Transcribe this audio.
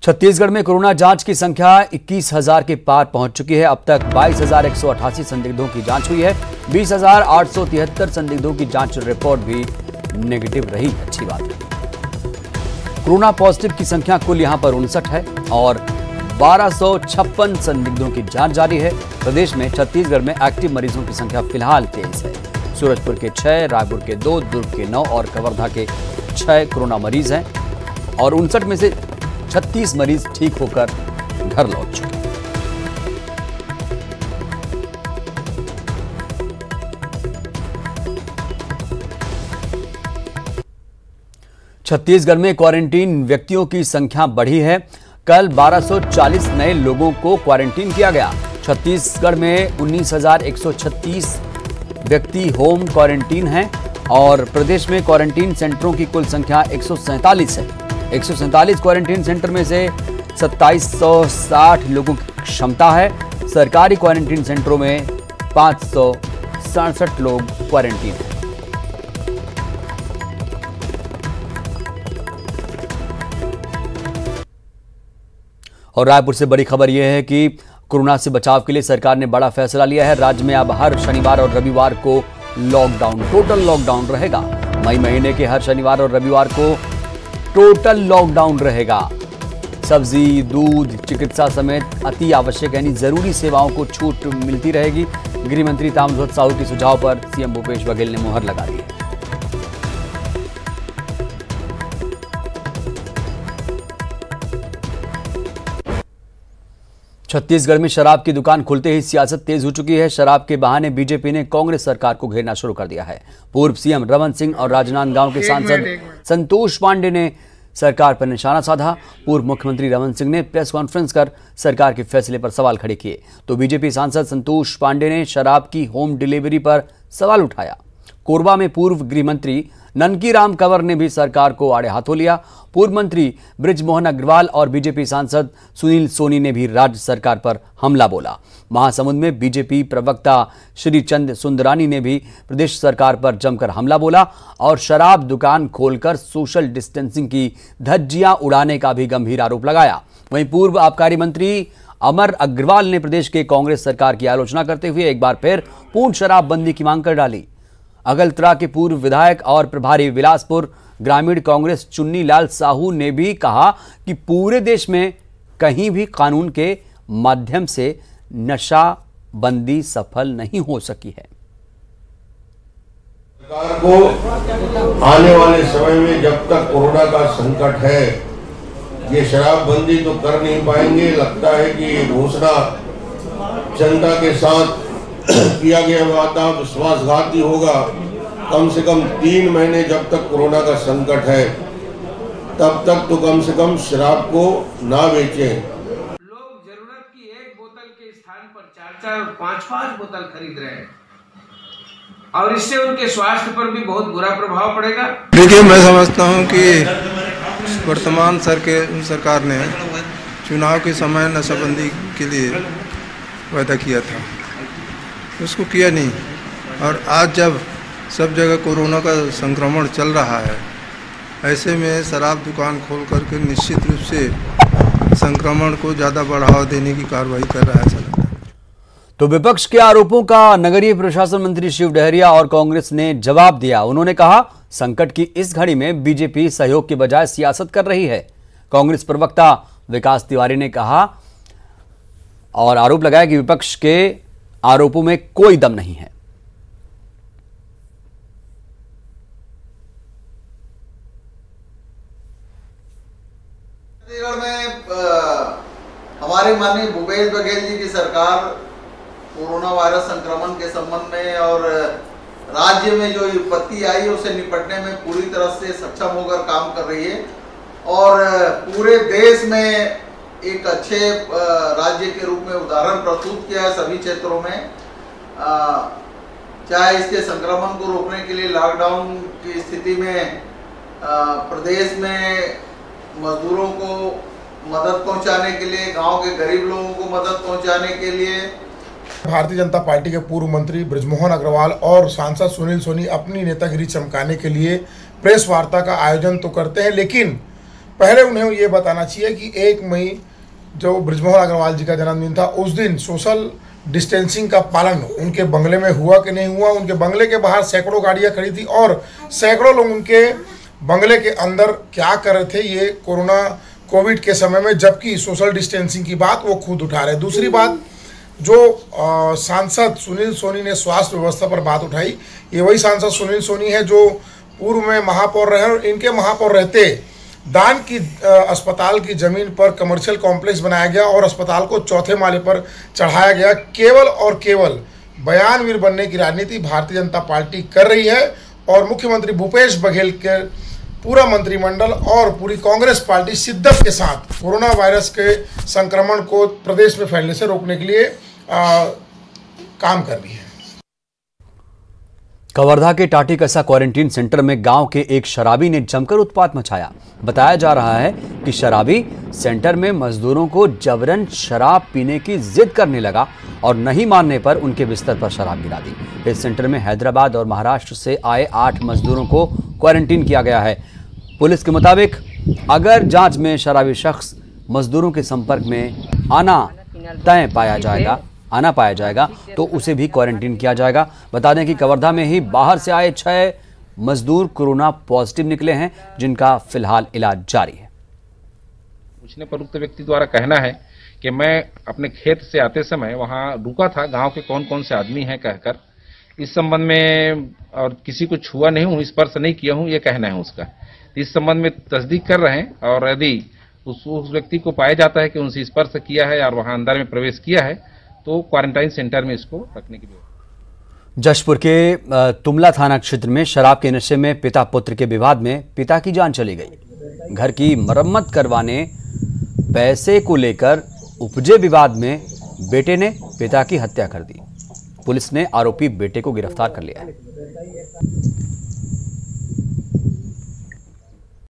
छत्तीसगढ़ में कोरोना जांच की संख्या 21,000 के पार पहुंच चुकी है। अब तक 22,188 संदिग्धों की जांच हुई है। 20,873 संदिग्धों की जांच रिपोर्ट भी नेगेटिव रही। अच्छी बात है। कोरोना पॉजिटिव की संख्या कुल यहां पर 59 है और 1256 संदिग्धों की जांच जारी है। प्रदेश में छत्तीसगढ़ में एक्टिव मरीजों की संख्या फिलहाल 23 है। सूरजपुर के 6, रायपुर के 2, दुर्ग के 9 और कवर्धा के 6 कोरोना मरीज हैं और 59 में से 36 मरीज ठीक होकर घर लौट चुके हैं। छत्तीसगढ़ में क्वारंटीन व्यक्तियों की संख्या बढ़ी है। कल 1240 नए लोगों को क्वारंटीन किया गया। छत्तीसगढ़ में 19,136 व्यक्ति होम क्वारंटीन हैं और प्रदेश में क्वारंटीन सेंटरों की कुल संख्या 147 है। 147 क्वारंटीन सेंटर में से 2760 लोगों की क्षमता है। सरकारी क्वारंटीन सेंटरों में 567 लोग क्वारंटीन हैं। और रायपुर से बड़ी खबर यह है कि कोरोना से बचाव के लिए सरकार ने बड़ा फैसला लिया है। राज्य में अब हर शनिवार और रविवार को लॉकडाउन, टोटल लॉकडाउन रहेगा। मई महीने के हर शनिवार और रविवार को टोटल लॉकडाउन रहेगा। सब्जी, दूध, चिकित्सा समेत अति आवश्यक यानी जरूरी सेवाओं को छूट मिलती रहेगी। गृह मंत्री ताम्रध्वज साहू के सुझाव पर सीएम भूपेश बघेल ने मुहर लगा दी है। छत्तीसगढ़ में शराब की दुकान खुलते ही सियासत तेज हो चुकी है। शराब के बहाने बीजेपी ने कांग्रेस सरकार को घेरना शुरू कर दिया है। पूर्व सीएम रमन सिंह और राजनांदगांव के सांसद संतोष पांडे ने सरकार पर निशाना साधा। पूर्व मुख्यमंत्री रमन सिंह ने प्रेस कॉन्फ्रेंस कर सरकार के फैसले पर सवाल खड़े किए तो बीजेपी सांसद संतोष पांडे ने शराब की होम डिलीवरी पर सवाल उठाया। कोरबा में पूर्व गृह मंत्री ननकीराम कंवर ने भी सरकार को आड़े हाथों लिया। पूर्व मंत्री बृजमोहन अग्रवाल और बीजेपी सांसद सुनील सोनी ने भी राज्य सरकार पर हमला बोला। महासमुंद में बीजेपी प्रवक्ता श्रीचंद सुंदरानी ने भी प्रदेश सरकार पर जमकर हमला बोला और शराब दुकान खोलकर सोशल डिस्टेंसिंग की धज्जियां उड़ाने का भी गंभीर आरोप लगाया। वहीं पूर्व आबकारी मंत्री अमर अग्रवाल ने प्रदेश के कांग्रेस सरकार की आलोचना करते हुए एक बार फिर पूर्ण शराबबंदी की मांग कर डाली। अगलतरा के पूर्व विधायक और प्रभारी बिलासपुर ग्रामीण कांग्रेस चुन्नी लाल साहू ने भी कहा कि पूरे देश में कहीं भी कानून के माध्यम से नशाबंदी सफल नहीं हो सकी है। सरकार को आने वाले समय में जब तक कोरोना का संकट है ये शराबबंदी तो कर नहीं पाएंगे। लगता है कि ये घोषणा जनता के साथ किया गया वादा विश्वासघाती होगा। कम से कम 3 महीने जब तक कोरोना का संकट है तब तक तो कम से कम शराब को ना बेचें। लोग जरूरत की 1 बोतल के स्थान पर 4-4 और 5-5 बोतल खरीद रहे हैं और इससे उनके स्वास्थ्य पर भी बहुत बुरा प्रभाव पड़ेगा। देखिए, मैं समझता हूं कि वर्तमान सरकार ने चुनाव के समय नशाबंदी के लिए वादा किया था, उसको किया नहीं। और आज जब सब जगह कोरोना का संक्रमण चल रहा है, ऐसे में शराब दुकान खोल करके निश्चित रूप से संक्रमण को ज़्यादा बढ़ावा देने की कार्रवाई कर रहा है सरकार। तो विपक्ष के आरोपों का नगरीय प्रशासन मंत्री शिव डहरिया और कांग्रेस ने जवाब दिया। उन्होंने कहा, संकट की इस घड़ी में बीजेपी सहयोग के बजाय सियासत कर रही है। कांग्रेस प्रवक्ता विकास तिवारी ने कहा और आरोप लगाया कि विपक्ष के आरोपों में कोई दम नहीं है। छत्तीसगढ़ में हमारे माननीय भूपेश बघेल जी की सरकार कोरोना वायरस संक्रमण के संबंध में और राज्य में जो विपत्ति आई उससे निपटने में पूरी तरह से सक्षम होकर काम कर रही है और पूरे देश में एक अच्छे राज्य के रूप में उदाहरण प्रस्तुत किया है सभी क्षेत्रों में। चाहे इसके संक्रमण को रोकने के लिए लॉकडाउन की स्थिति में प्रदेश में मजदूरों को मदद पहुंचाने के लिए, गांव के गरीब लोगों को मदद पहुंचाने के लिए भारतीय जनता पार्टी के पूर्व मंत्री बृजमोहन अग्रवाल और सांसद सुनील सोनी अपनी नेतागिरी चमकाने के लिए प्रेस वार्ता का आयोजन तो करते हैं, लेकिन पहले उन्हें ये बताना चाहिए कि 1 मई जो बृजमोहन अग्रवाल जी का जन्मदिन था, उस दिन सोशल डिस्टेंसिंग का पालन उनके बंगले में हुआ कि नहीं हुआ। उनके बंगले के बाहर सैकड़ों गाड़ियां खड़ी थी और सैकड़ों लोग उनके बंगले के अंदर क्या कर रहे थे ये कोविड के समय में, जबकि सोशल डिस्टेंसिंग की बात वो खुद उठा रहे। दूसरी बात, जो सांसद सुनील सोनी ने स्वास्थ्य व्यवस्था पर बात उठाई, ये वही सांसद सुनील सोनी है जो पूर्व में महापौर रहे और इनके महापौर रहते दान की अस्पताल की जमीन पर कमर्शियल कॉम्प्लेक्स बनाया गया और अस्पताल को 4थे माले पर चढ़ाया गया। केवल और केवल बयानवीर बनने की राजनीति भारतीय जनता पार्टी कर रही है और मुख्यमंत्री भूपेश बघेल के पूरा मंत्रिमंडल और पूरी कांग्रेस पार्टी शिद्दत के साथ कोरोना वायरस के संक्रमण को प्रदेश में फैलने से रोकने के लिए काम कर रही है। कवर्धा के टाटीकसा क्वारंटीन सेंटर में गांव के एक शराबी ने जमकर उत्पात मचाया। बताया जा रहा है कि शराबी सेंटर में मजदूरों को जबरन शराब पीने की जिद करने लगा और नहीं मानने पर उनके बिस्तर पर शराब गिरा दी। इस सेंटर में हैदराबाद और महाराष्ट्र से आए 8 मजदूरों को क्वारंटीन किया गया है। पुलिस के मुताबिक अगर जांच में शराबी शख्स मजदूरों के संपर्क में आना पाया जाएगा तो उसे भी क्वारंटीन किया जाएगा। बता दें कि कवर्धा में ही बाहर से आए 6 मजदूर कोरोना पॉजिटिव निकले हैं, जिनका फिलहाल इलाज जारी है। पूछने पर उक्त व्यक्ति द्वारा कहना है कि मैं अपने खेत से आते समय वहां रुका था, गांव के कौन कौन से आदमी हैं कहकर इस संबंध में, और किसी को छुआ नहीं हूं, स्पर्श नहीं किया हूं, ये कहना है उसका। इस संबंध में तस्दीक कर रहे हैं और यदि उस व्यक्ति को पाया जाता है कि उनसे स्पर्श किया है और वहां अंदर में प्रवेश किया है तो क्वारंटाइन सेंटर में इसको रखने की व्यवस्था। जशपुर के तुमला थाना क्षेत्र में शराब के नशे में पिता पुत्र के विवाद में पिता की जान चली गई। घर की मरम्मत करवाने पैसे को लेकर उपजे विवाद में बेटे ने पिता की हत्या कर दी। पुलिस ने आरोपी बेटे को गिरफ्तार कर लिया है।